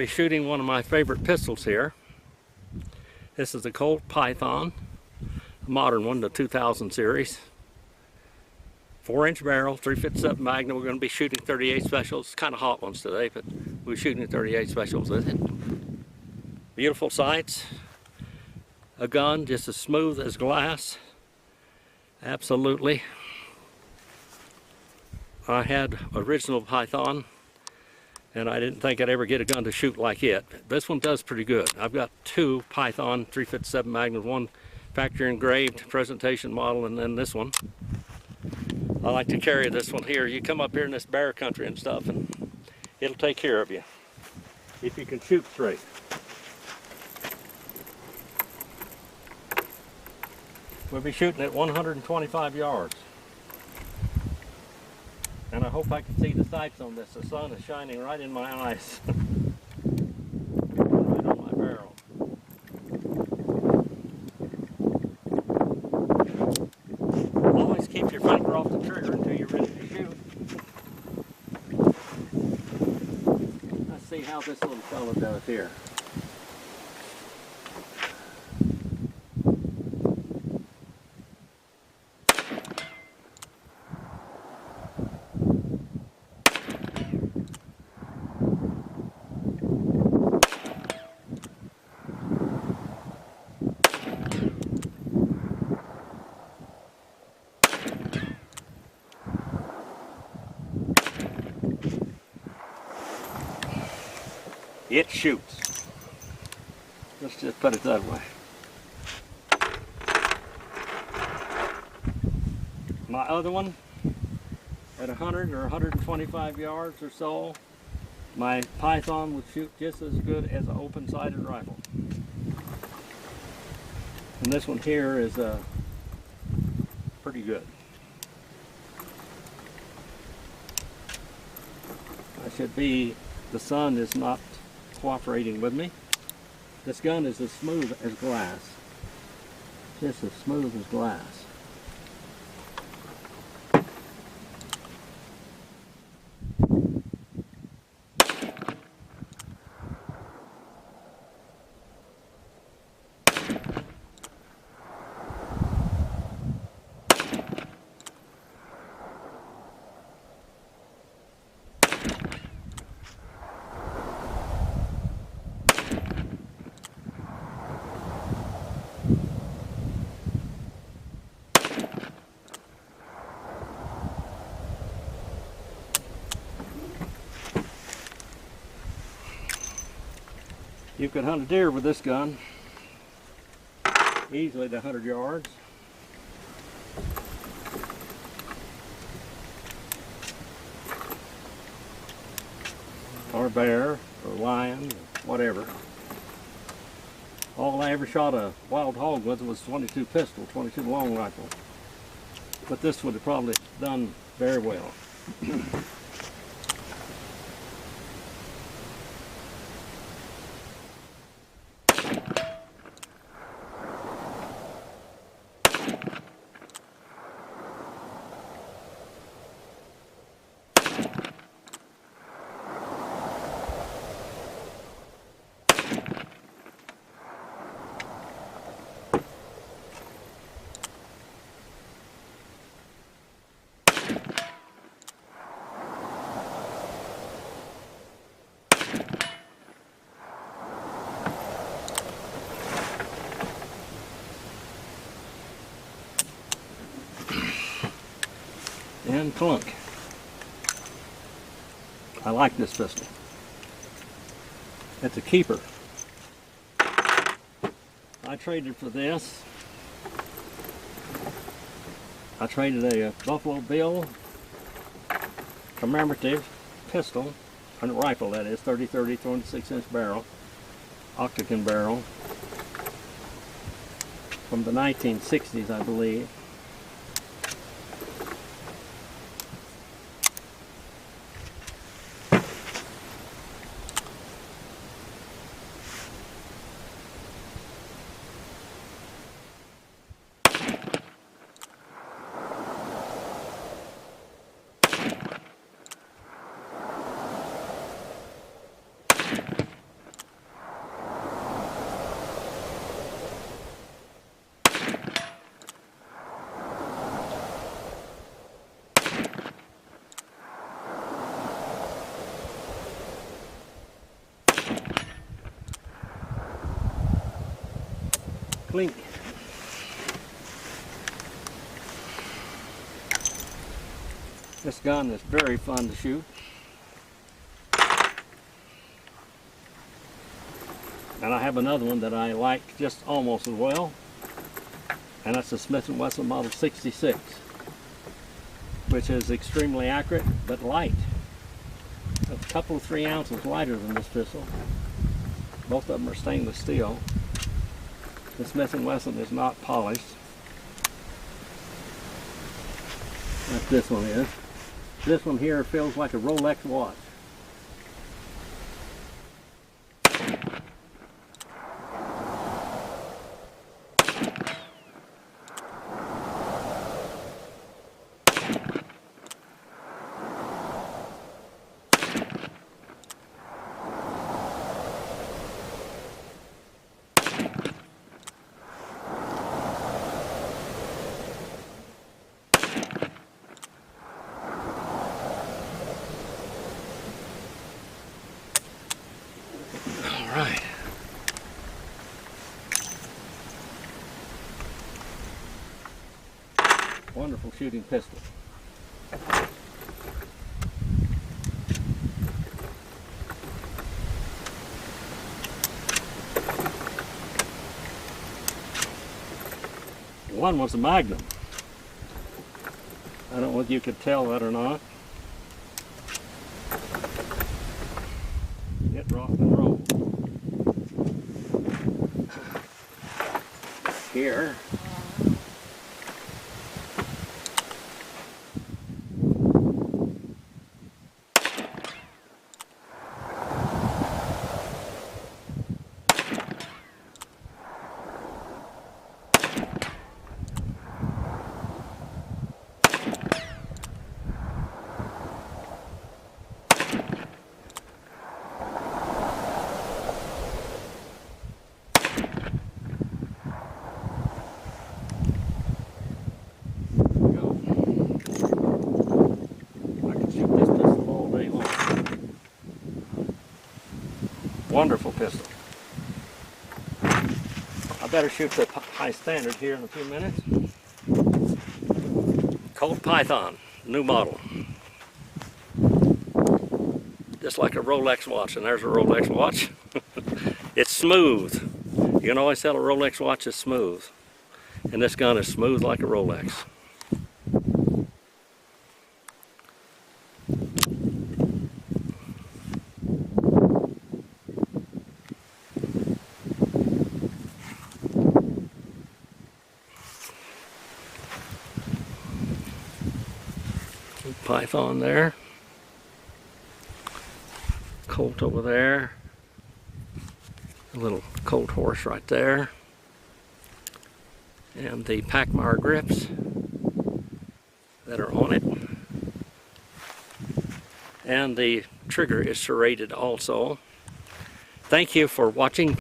Be shooting one of my favorite pistols here. This is the Colt Python, a modern one, the 2000 series. 4-inch barrel, 357 Magnum. We're going to be shooting 38 specials. Kind of hot ones today, but we're shooting 38 specials with it. Beautiful sights. A gun just as smooth as glass. Absolutely. I had original Python, and I didn't think I'd ever get a gun to shoot like it. This one does pretty good. I've got two Python 357 Magnum, one factory engraved presentation model, and then this one. I like to carry this one here. You come up here in this bear country and stuff, and it'll take care of you if you can shoot straight. We'll be shooting at 125 yards. And I hope I can see the sights on this. The sun is shining right in my eyes. Right on my barrel. Always keep your finger off the trigger until you're ready to shoot. Let's see how this little fellow does here. It shoots. Let's just put it that way. My other one, at 100 or 125 yards or so, my Python would shoot just as good as an open-sighted rifle. And this one here is pretty good. The sun is not cooperating with me. This gun is as smooth as glass. Just as smooth as glass. You could hunt a deer with this gun easily to 100 yards. Or a bear, or a lion, or whatever. All I ever shot a wild hog with was 22 pistol, 22 long rifle. But this would have probably done very well. And clunk. I like this pistol. It's a keeper. I traded for this. I traded a Buffalo Bill commemorative pistol, and a rifle that is, 30-30, 26-inch barrel, octagon barrel, from the 1960s, I believe. Clink. This gun is very fun to shoot. And I have another one that I like just almost as well. And that's the Smith & Wesson Model 66, which is extremely accurate but light. A couple of 3 ounces lighter than this pistol. Both of them are stainless steel. The Smith & Wesson is not polished, like this one is. This one here feels like a Rolex watch. All right. Wonderful shooting pistol. One was a Magnum. I don't know if you could tell that or not. It rocked and rolled. Here. Wonderful pistol. I better shoot the high standard here in a few minutes. Colt Python, new model. Just like a Rolex watch, and there's a Rolex watch. It's smooth. You can always tell a Rolex watch is smooth. And this gun is smooth like a Rolex. Python there, Colt over there, a little Colt horse right there, and the Packmar grips that are on it, and the trigger is serrated also. Thank you for watching.